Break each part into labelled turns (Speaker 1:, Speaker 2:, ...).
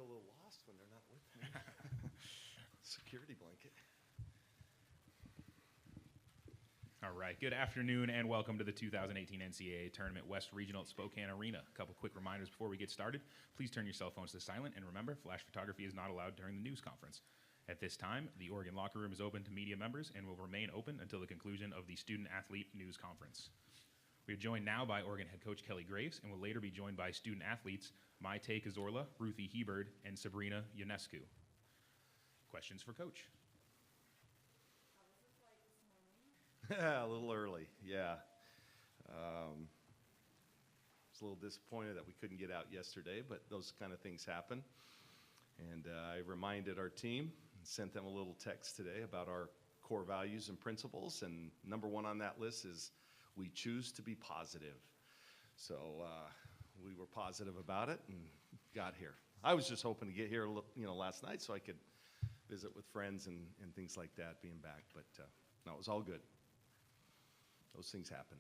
Speaker 1: a little lost when they're not with me. Security blanket.
Speaker 2: All right, good afternoon and welcome to the 2018 NCAA Tournament West Regional at Spokane Arena. A couple quick reminders before we get started. Please turn your cell phones to silent, and remember, flash photography is not allowed during the news conference. At this time, the Oregon locker room is open to media members and will remain open until the conclusion of the student-athlete news conference. We are joined now by Oregon head coach Kelly Graves and will later be joined by student-athletes Maite Cazorla, Ruthie Hebard, and Sabrina Ionescu. Questions for Coach?
Speaker 1: A little early, yeah. I was a little disappointed that we couldn't get out yesterday, but those kind of things happen. And I reminded our team and sent them a little text today about our core values and principles. And number one on that list is we choose to be positive. So we were positive about it and got here. I was just hoping to get here, last night so I could visit with friends and things like that, being back. But no, it was all good. Those things happen.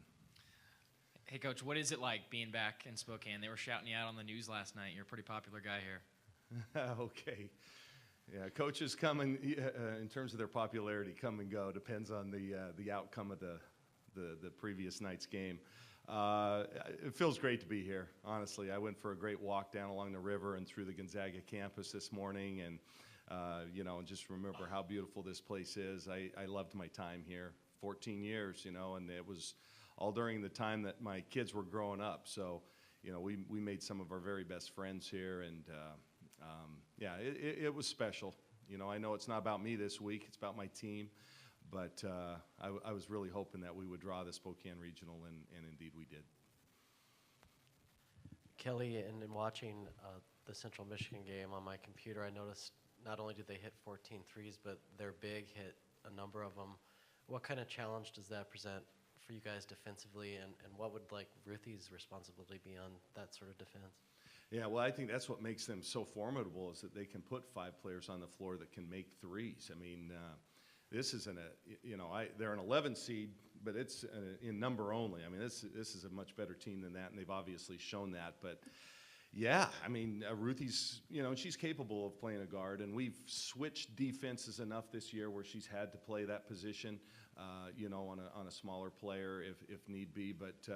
Speaker 3: Hey, Coach, what is it like being back in Spokane? They were shouting you out on the news last night. You're a pretty popular guy here.
Speaker 1: Okay. Yeah, coaches come and, in terms of their popularity, come and go. Depends on the outcome of the previous night's game. It feels great to be here, honestly. I went for a great walk down along the river and through the Gonzaga campus this morning, and and just remember how beautiful this place is. I loved my time here. 14 years, and it was all during the time that my kids were growing up. So, we made some of our very best friends here, and it was special. I know it's not about me this week; it's about my team. But I was really hoping that we would draw the Spokane Regional, and indeed we did.
Speaker 4: Kelly, and in watching the Central Michigan game on my computer, I noticed not only did they hit 14 threes, but their big hit a number of them. What kind of challenge does that present for you guys defensively, and what would Ruthie's responsibility be on that sort of defense?
Speaker 1: Yeah, well, I think that's what makes them so formidable is that they can put 5 players on the floor that can make threes. I mean, this isn't they're an 11 seed, but it's in number only. I mean, this is a much better team than that, and they've obviously shown that. But yeah, I mean, Ruthie's, she's capable of playing a guard, and we've switched defenses enough this year where she's had to play that position, on a smaller player if need be. But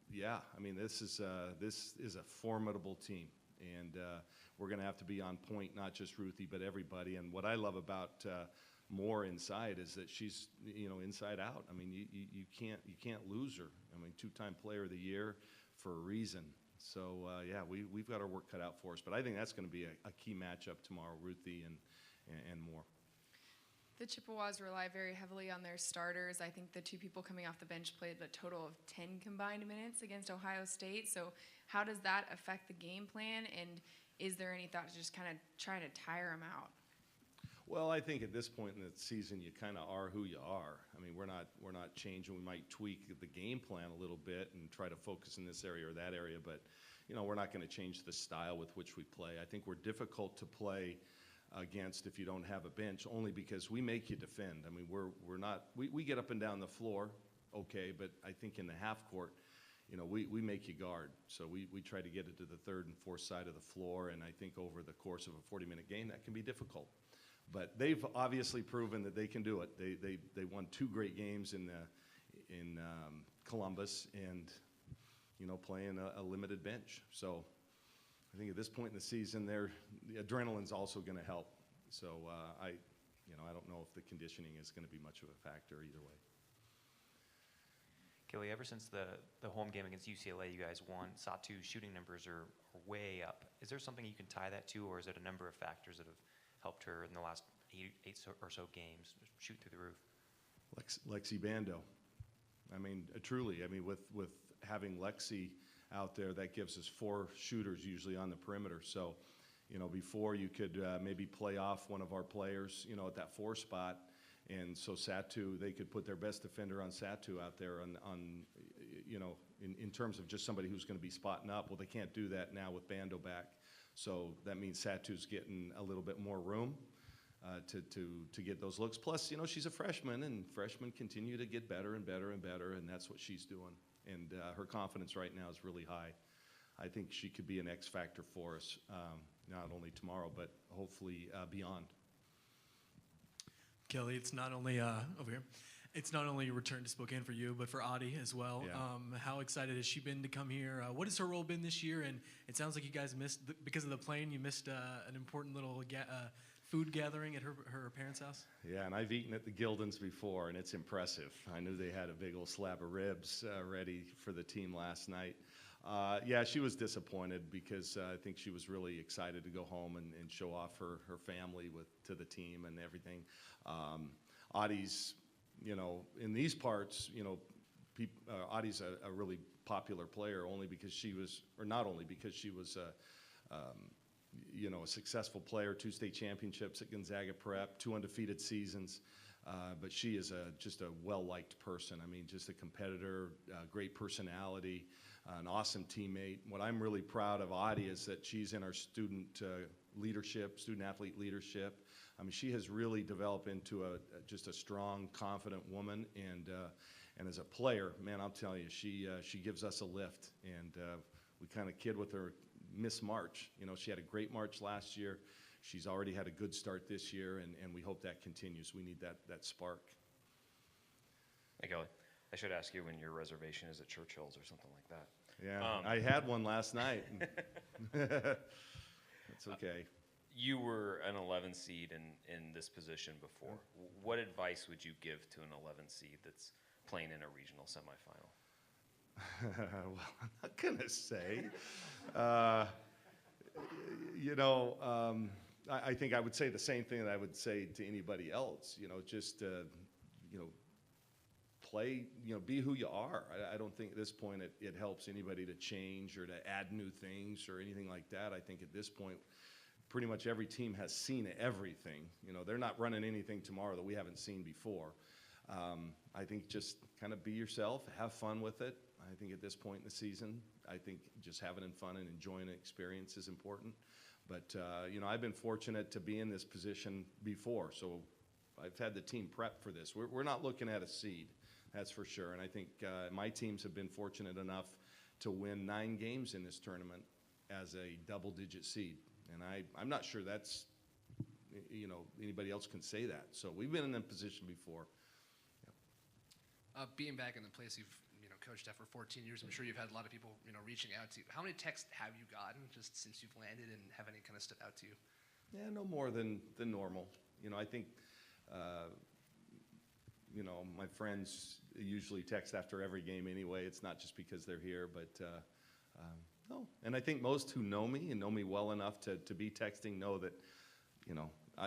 Speaker 1: yeah, I mean, this is a formidable team, and we're going to have to be on point, not just Ruthie, but everybody. And what I love about Moore inside is that she's, inside out. I mean, you can't lose her. I mean, 2-time Player of the Year for a reason. So, we've got our work cut out for us. But I think that's going to be a key matchup tomorrow, Ruthie and Moore.
Speaker 5: The Chippewas rely very heavily on their starters. I think the 2 people coming off the bench played a total of 10 combined minutes against Ohio State. So how does that affect the game plan? And is there any thought to just kind of trying to tire them out?
Speaker 1: Well, I think at this point in the season, you kind of are who you are. I mean, we're not changing. We might tweak the game plan a little bit and try to focus in this area or that area, but we're not going to change the style with which we play. I think we're difficult to play against if you don't have a bench, only because we make you defend. I mean, we get up and down the floor, okay, but I think in the half court, we make you guard. So we try to get it to the third and fourth side of the floor, and I think over the course of a 40-minute game, that can be difficult. But they've obviously proven that they can do it. They won 2 great games in Columbus, and playing a limited bench. So I think at this point in the season, the adrenaline's also going to help. So I don't know if the conditioning is going to be much of a factor either way.
Speaker 6: Kelly, ever since the home game against UCLA, you guys won. Satu's shooting numbers are way up. Is there something you can tie that to, or is it a number of factors that have helped her in the last 8 or so games shoot through the roof?
Speaker 1: Lexi Bando. I mean, truly. I mean, with having Lexi out there, that gives us 4 shooters usually on the perimeter. So, before you could maybe play off one of our players, at that 4 spot, and so Satu, they could put their best defender on Satu out there in terms of just somebody who's going to be spotting up. Well, they can't do that now with Bando back. So that means Satu's getting a little bit more room to get those looks. Plus, she's a freshman, and freshmen continue to get better and better and better, and that's what she's doing. And her confidence right now is really high. I think she could be an X factor for us. not only tomorrow, but hopefully beyond.
Speaker 7: Kelly, it's not only over here. It's not only a return to Spokane for you, but for Audie as well.
Speaker 1: Yeah.
Speaker 7: How excited has she been to come here? What has her role been this year? And it sounds like you guys missed, because of the plane, you missed an important little food gathering at her parents' house.
Speaker 1: Yeah, and I've eaten at the Gildens before, and it's impressive. I knew they had a big old slab of ribs ready for the team last night. Yeah, she was disappointed because I think she was really excited to go home and show off her family to the team and everything. Audie's, in these parts, Audie's a really popular player only because she was, or not only because she was a successful player, 2 state championships at Gonzaga Prep, 2 undefeated seasons. But she is just a well-liked person. I mean, just a competitor, great personality, an awesome teammate. What I'm really proud of Audie is that she's in our student leadership, student-athlete leadership. I mean, she has really developed into just a strong, confident woman. And as a player, man, I'm telling you, she gives us a lift. And we kind of kid with her, Miss March. She had a great March last year. She's already had a good start this year, and we hope that continues. We need that spark.
Speaker 8: Hey, Kelly, I should ask you when your reservation is at Churchill's or something like that.
Speaker 1: Yeah, I had one last night. It's okay.
Speaker 8: You were an 11 seed in this position before. What advice would you give to an 11 seed that's playing in a regional semifinal?
Speaker 1: Well, I'm not going to say. I think I would say the same thing that I would say to anybody else. Just play. Be who you are. I don't think at this point it helps anybody to change or to add new things or anything like that. I think at this point, pretty much every team has seen everything. They're not running anything tomorrow that we haven't seen before. I think just kind of be yourself, have fun with it. I think at this point in the season, I think just having fun and enjoying the experience is important. But, I've been fortunate to be in this position before, so I've had the team prep for this. We're not looking at a seed, that's for sure. And I think my teams have been fortunate enough to win 9 games in this tournament as a double-digit seed. And I'm not sure that's, anybody else can say that. So we've been in that position before.
Speaker 9: Being back in the place you've coached at for 14 years, I'm sure you've had a lot of people reaching out to you. How many texts have you gotten just since you've landed, and have any kind of stood out to you?
Speaker 1: Yeah, no more than normal. I think, my friends usually text after every game anyway. It's not just because they're here, but no. And I think most who know me and know me well enough to be texting know that,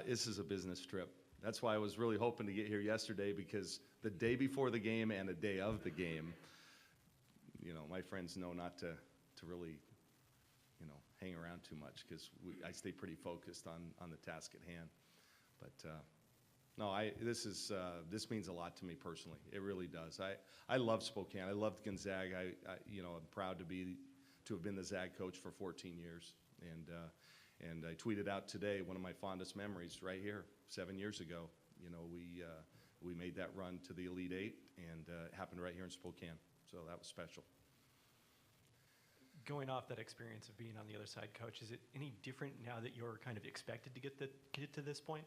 Speaker 1: this is a business trip. That's why I was really hoping to get here yesterday, because the day before the game and the day of the game, my friends know not to really, hang around too much, because I stay pretty focused on the task at hand. But no, this means a lot to me personally. It really does. I love Spokane. I loved Gonzaga. I'm proud to have been the ZAG coach for 14 years. And I tweeted out today one of my fondest memories right here, 7 years ago. We made that run to the Elite Eight, and it happened right here in Spokane. So that was special.
Speaker 10: Going off that experience of being on the other side, Coach, is it any different now that you're kind of expected to get to this point?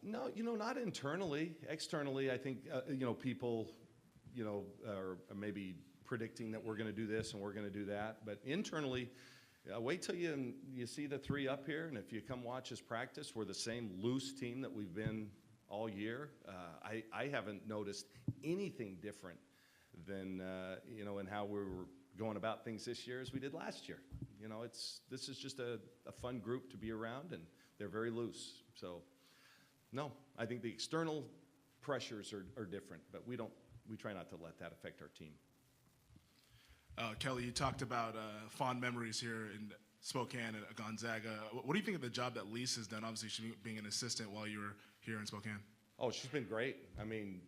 Speaker 1: No, not internally. Externally, I think, people, are maybe predicting that we're going to do this and we're going to do that. But internally, wait till you see the 3 up here, and if you come watch us practice, we're the same loose team that we've been all year. I haven't noticed anything different than, in how we were going about things this year as we did last year. This is just a fun group to be around, and they're very loose. So, no, I think the external pressures are different, but we try not to let that affect our team.
Speaker 11: Kelly, you talked about fond memories here in Spokane and Gonzaga. What do you think of the job that Lise has done, obviously she being an assistant while you were here in Spokane?
Speaker 1: Oh, she's been great. I mean,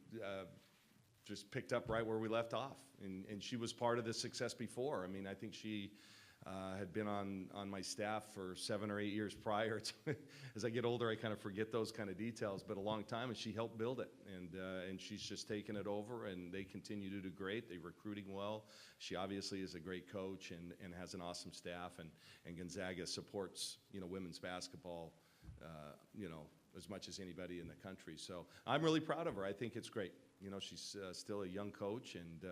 Speaker 1: just picked up right where we left off. And she was part of the success before. I mean, I think she had been on my staff for 7 or 8 years prior. As I get older, I kind of forget those kind of details, but a long time, and she helped build it, and she's just taken it over, and they continue to do great. They're recruiting well. She obviously is a great coach and has an awesome staff, and Gonzaga supports, women's basketball, as much as anybody in the country. So I'm really proud of her. I think it's great. She's still a young coach, and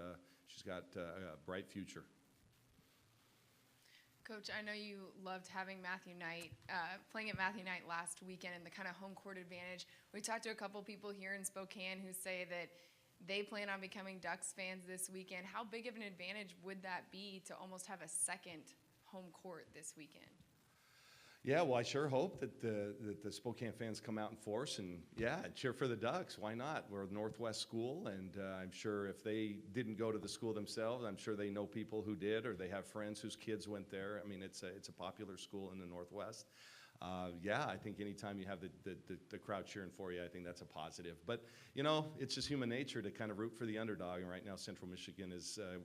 Speaker 1: she's got a bright future.
Speaker 5: Coach, I know you loved having Matthew Knight, playing at Matthew Knight last weekend and the kind of home court advantage. We talked to a couple people here in Spokane who say that they plan on becoming Ducks fans this weekend. How big of an advantage would that be to almost have a second home court this weekend?
Speaker 1: Yeah, well, I sure hope that the Spokane fans come out in force and, cheer for the Ducks. Why not? We're a Northwest school, and I'm sure if they didn't go to the school themselves, I'm sure they know people who did, or they have friends whose kids went there. I mean, it's a popular school in the Northwest. I think anytime you have the crowd cheering for you, I think that's a positive. But, it's just human nature to kind of root for the underdog, and right now Central Michigan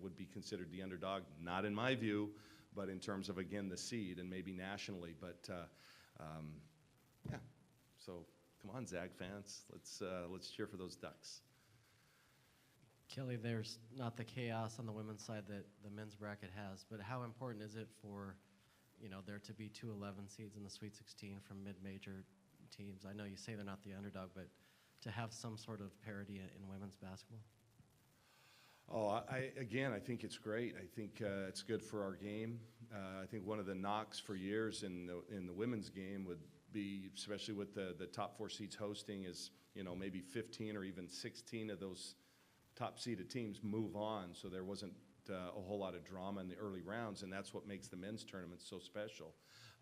Speaker 1: would be considered the underdog, not in my view, but in terms of, again, the seed and maybe nationally. But, so come on, Zag fans. Let's cheer for those Ducks.
Speaker 4: Kelly, there's not the chaos on the women's side that the men's bracket has, but how important is it for, there to be 2 11 seeds in the Sweet 16 from mid-major teams? I know you say they're not the underdog, but to have some sort of parity in women's basketball?
Speaker 1: Oh, I think it's great. I think it's good for our game. I think one of the knocks for years in the women's game would be, especially with the top 4 seeds hosting, is maybe 15 or even 16 of those top seeded teams move on. So there wasn't a whole lot of drama in the early rounds, and that's what makes the men's tournament so special.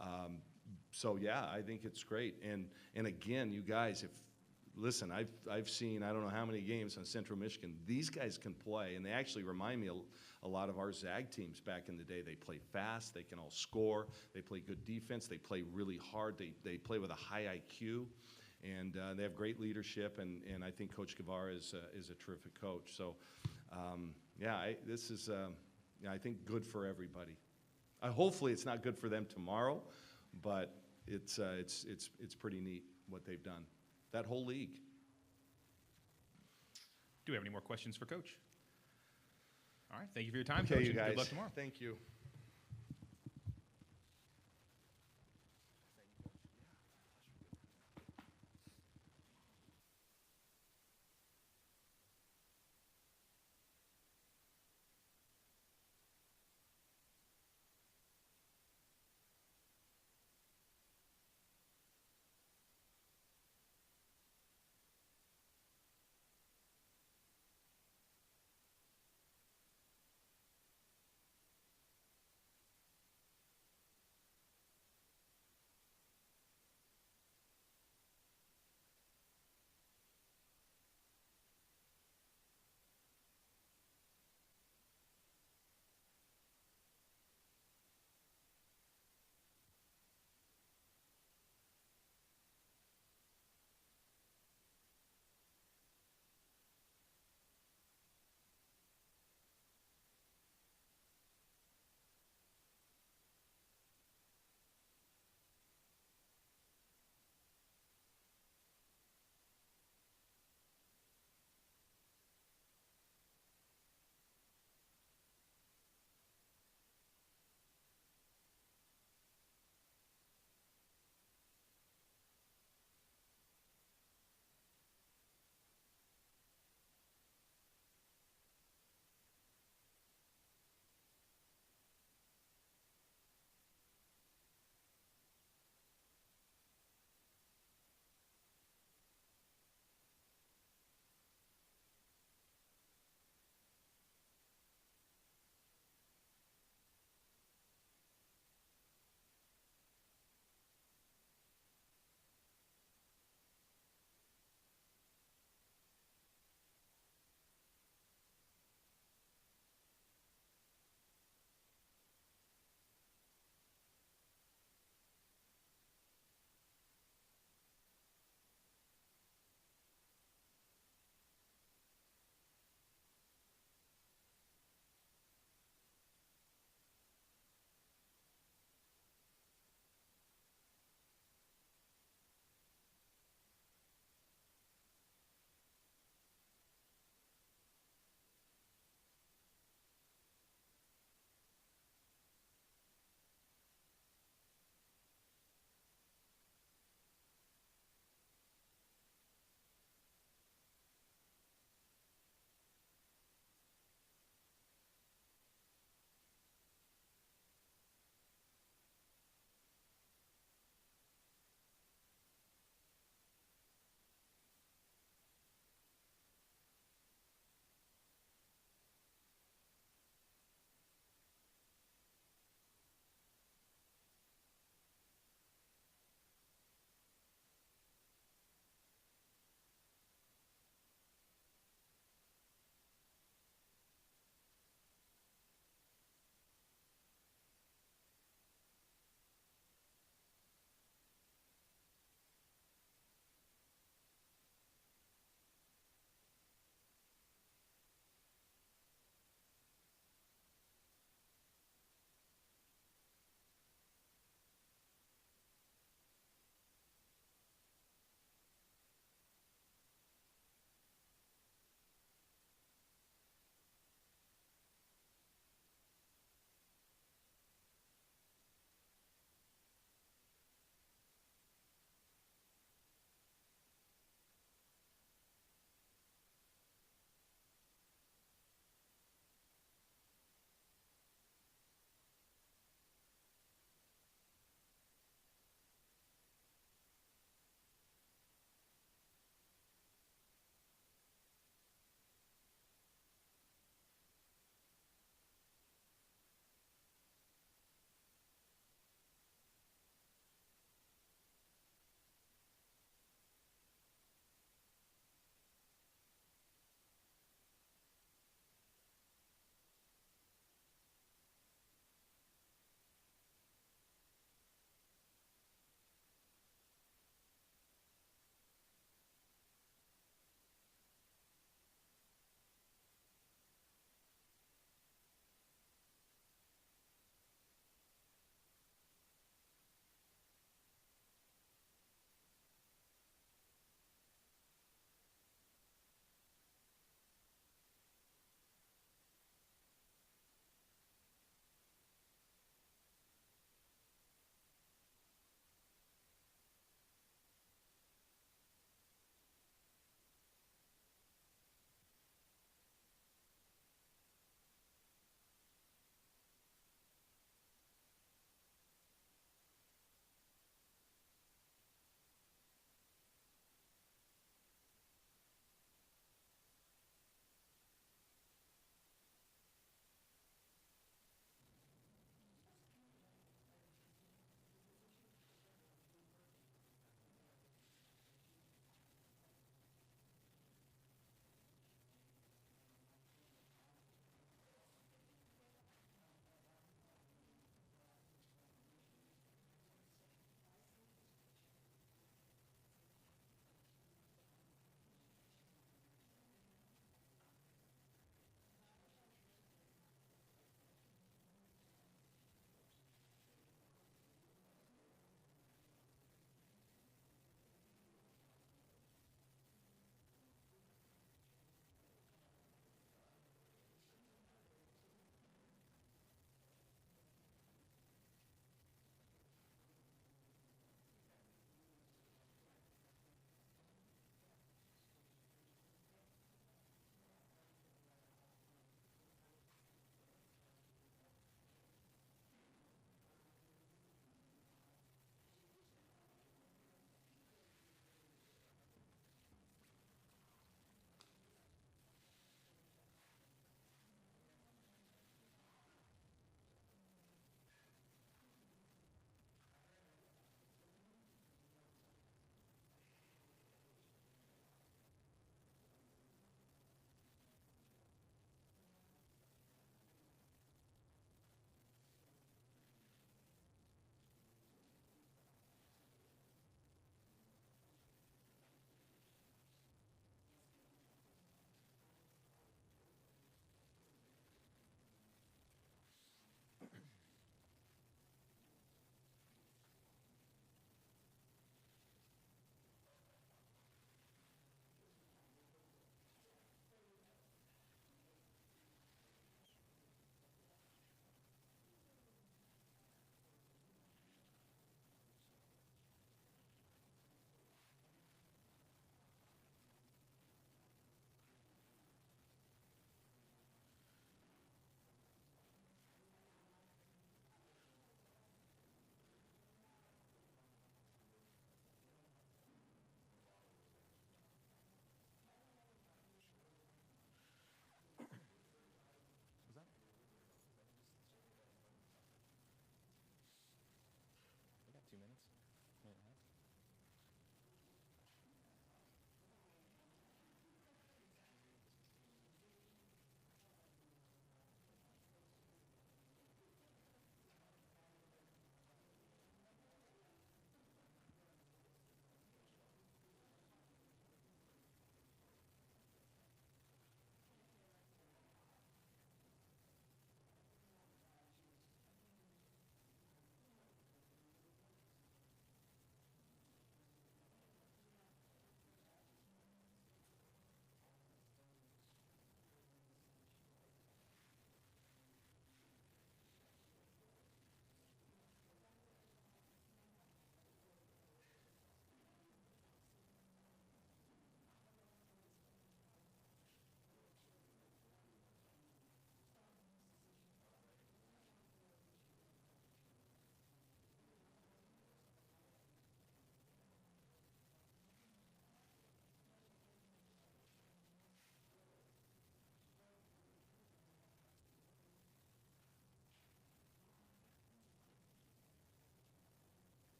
Speaker 1: I think it's great. And again, you guys, listen, I've seen I don't know how many games on Central Michigan. These guys can play, and they actually remind me a lot of our Zag teams back in the day. They play fast. They can all score. They play good defense. They play really hard. They play with a high IQ, and they have great leadership. And I think Coach Guevara is a terrific coach. So, this is I think good for everybody. Hopefully, it's not good for them tomorrow, but it's pretty neat what they've done. That whole league.
Speaker 2: Do we have any more questions for Coach? All right. Thank you for your time,
Speaker 1: Okay,
Speaker 2: Coach.
Speaker 1: you
Speaker 2: And
Speaker 1: guys.
Speaker 2: good luck tomorrow.
Speaker 1: Thank you.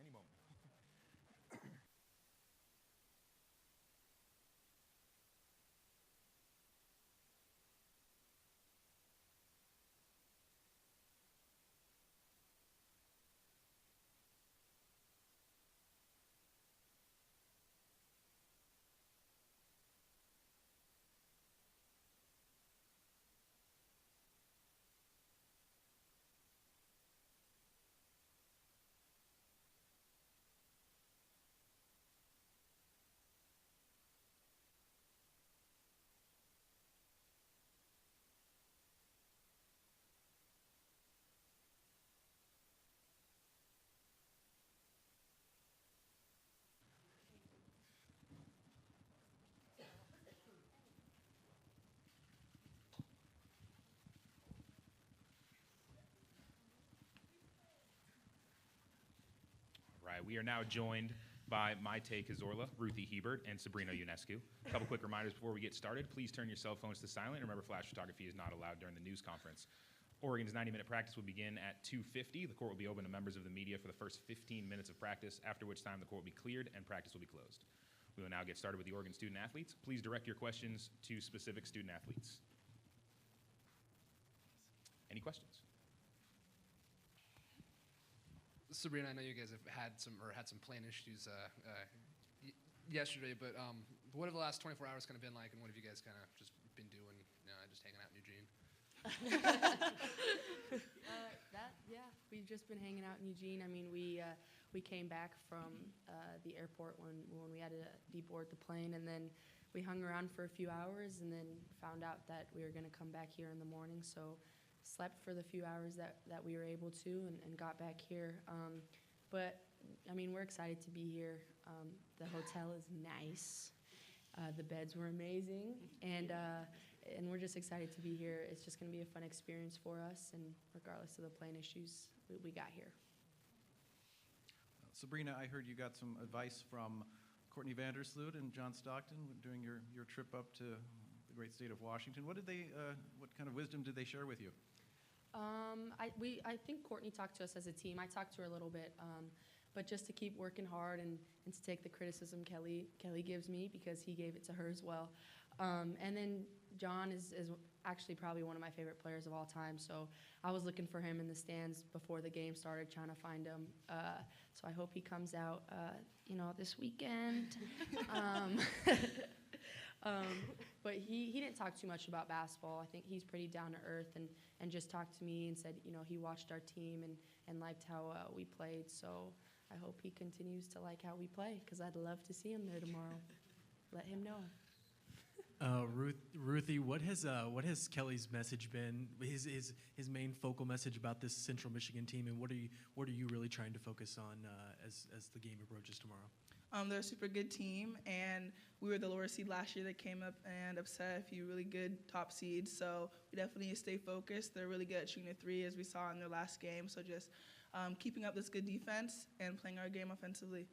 Speaker 2: any moment. Right, we are now joined by Maite Cazorla, Ruthie Hebert, and Sabrina Ionescu. A couple quick reminders before we get started. Please turn your cell phones to silent. Remember, flash photography is not allowed during the news conference. Oregon's 90-minute practice will begin at 2:50. The court will be open to members of the media for the first 15 minutes of practice, after which time the court will be cleared and practice will be closed. We will now get started with the Oregon student athletes. Please direct your questions to specific student athletes. Any questions?
Speaker 9: Sabrina, I know you guys have had some plane issues yesterday, but what have the last 24 hours kind of been like, and what have you guys kind of just been doing, just hanging out in Eugene?
Speaker 12: We've just been hanging out in Eugene. I mean, we came back from the airport when we had to deboard the plane, and then we hung around for a few hours, and then found out that we were going to come back here in the morning. So slept for the few hours that we were able to, and got back here. But I mean, we're excited to be here. The hotel is nice. The beds were amazing, and we're just excited to be here. It's just going to be a fun experience for us, and regardless of the plane issues, we got here.
Speaker 13: Sabrina, I heard you got some advice from Courtney Vandersloot and John Stockton during your trip up to the great state of Washington. What kind of wisdom did they share with you?
Speaker 12: I think Courtney talked to us as a team. I talked to her a little bit, but just to keep working hard and to take the criticism Kelly gives me, because he gave it to her as well. And then John is actually probably one of my favorite players of all time. So I was looking for him in the stands before the game started, trying to find him. So I hope he comes out, this weekend. But he didn't talk too much about basketball. I think he's pretty down to earth, and just talked to me and said, he watched our team and liked how we played. So I hope he continues to like how we play, because I'd love to see him there tomorrow. Let him know.
Speaker 7: Ruthie, what has Kelly's message been? His main focal message about this Central Michigan team, and what are you really trying to focus on as the game approaches tomorrow?
Speaker 14: They're a super good team, and we were the lower seed last year that came up and upset a few really good top seeds. So we definitely need to stay focused. They're really good at shooting a three, as we saw in their last game. So just keeping up this good defense and playing our game offensively.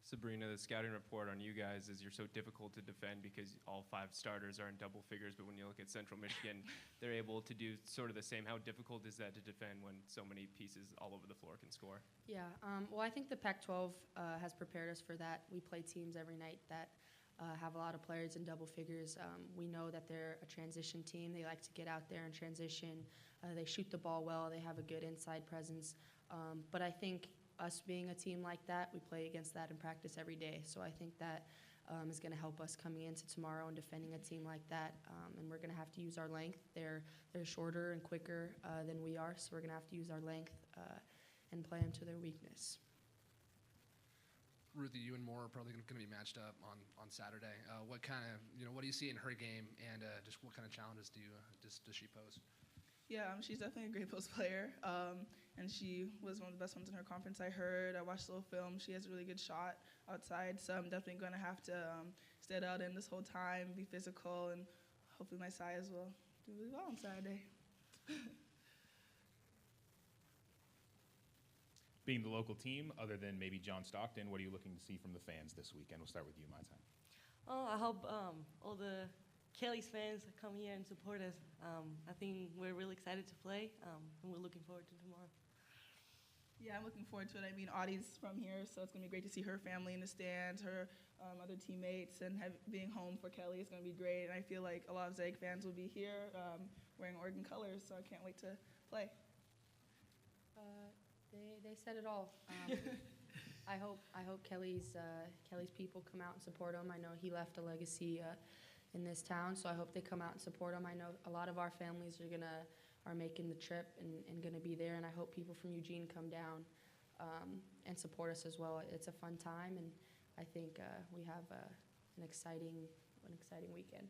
Speaker 15: Sabrina, the scouting report on you guys is you're so difficult to defend because all 5 starters are in double figures, but when you look at Central Michigan, they're able to do sort of the same. How difficult is that to defend when so many pieces all over the floor can score?
Speaker 12: Yeah, well, I think the Pac-12 has prepared us for that. We play teams every night that have a lot of players in double figures. We know that they're a transition team. They like to get out there and transition. They shoot the ball well. They have a good inside presence. But I think us being a team like that, we play against that in practice every day. So I think that is going to help us coming into tomorrow and defending a team like that. And we're going to have to use our length. They're shorter and quicker than we are, so we're going to have to use our length and play them to their weakness.
Speaker 9: Ruthie, you and Moore are probably going to be matched up on Saturday. What do you see in her game, and just what kind of challenges does she pose?
Speaker 14: Yeah, she's definitely a great post player, and she was one of the best ones in her conference, I heard. I watched the little film. She has a really good shot outside, so I'm definitely going to have to stay out in this whole time, be physical, and hopefully my Sayas will do really well on Saturday.
Speaker 2: Being the local team, other than maybe John Stockton, what are you looking to see from the fans this weekend? We'll start with you, Maite.
Speaker 16: Oh, I hope all the Kelly's fans come here and support us. I think we're really excited to play, and we're looking forward to tomorrow.
Speaker 14: Yeah, I'm looking forward to it. I mean, Audie's from here, so it's going to be great to see her family in the stands, her other teammates, and being home for Kelly is going to be great. And I feel like a lot of Zeg fans will be here wearing Oregon colors, so I can't wait to play.
Speaker 12: They said it all. I hope Kelly's people come out and support him. I know he left a legacy in this town, so I hope they come out and support him. I know a lot of our families are making the trip and gonna be there, and I hope people from Eugene come down and support us as well. It's a fun time, and I think we have an exciting weekend.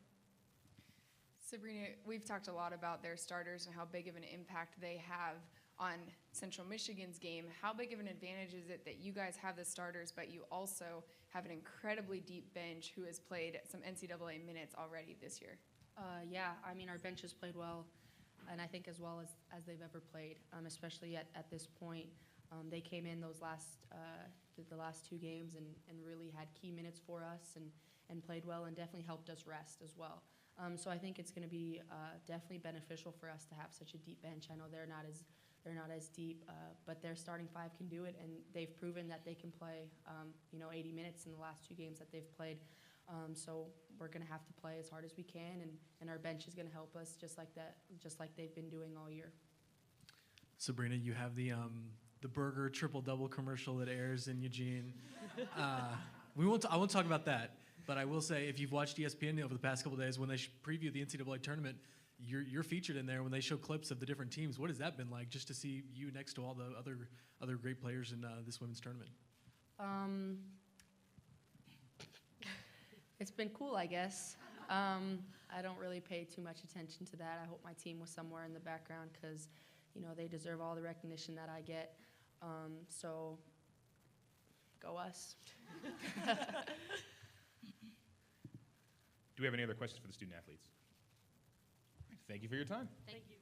Speaker 5: Sabrina, we've talked a lot about their starters and how big of an impact they have on Central Michigan's game. How big of an advantage is it that you guys have the starters, but you also have an incredibly deep bench who has played some NCAA minutes already this year?
Speaker 12: Yeah, I mean, our bench has played well, and I think as well as they've ever played, especially at this point. They came in the last 2 games and really had key minutes for us and played well and definitely helped us rest as well. So I think it's going to be definitely beneficial for us to have such a deep bench. I know they're not as deep, but their starting 5 can do it, and they've proven that they can play 80 minutes in the last 2 games that they've played. So we're going to have to play as hard as we can, and our bench is going to help us just like they've been doing all year.
Speaker 7: Sabrina, you have the burger triple-double commercial that airs in Eugene. I won't talk about that, but I will say if you've watched ESPN over the past couple of days, when they preview the NCAA tournament, you're featured in there when they show clips of the different teams. What has that been like, just to see you next to all the other great players in this women's tournament?
Speaker 12: It's been cool, I guess. I don't really pay too much attention to that. I hope my team was somewhere in the background because, they deserve all the recognition that I get. So, go us.
Speaker 2: Do we have any other questions for the student athletes? Thank you for your time.
Speaker 12: Thank you.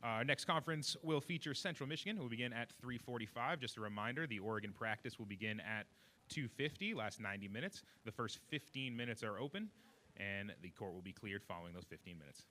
Speaker 2: Our next conference will feature Central Michigan. We'll begin at 3:45. Just a reminder, the Oregon practice will begin at 2:50, last 90 minutes. The first 15 minutes are open, and the court will be cleared following those 15 minutes.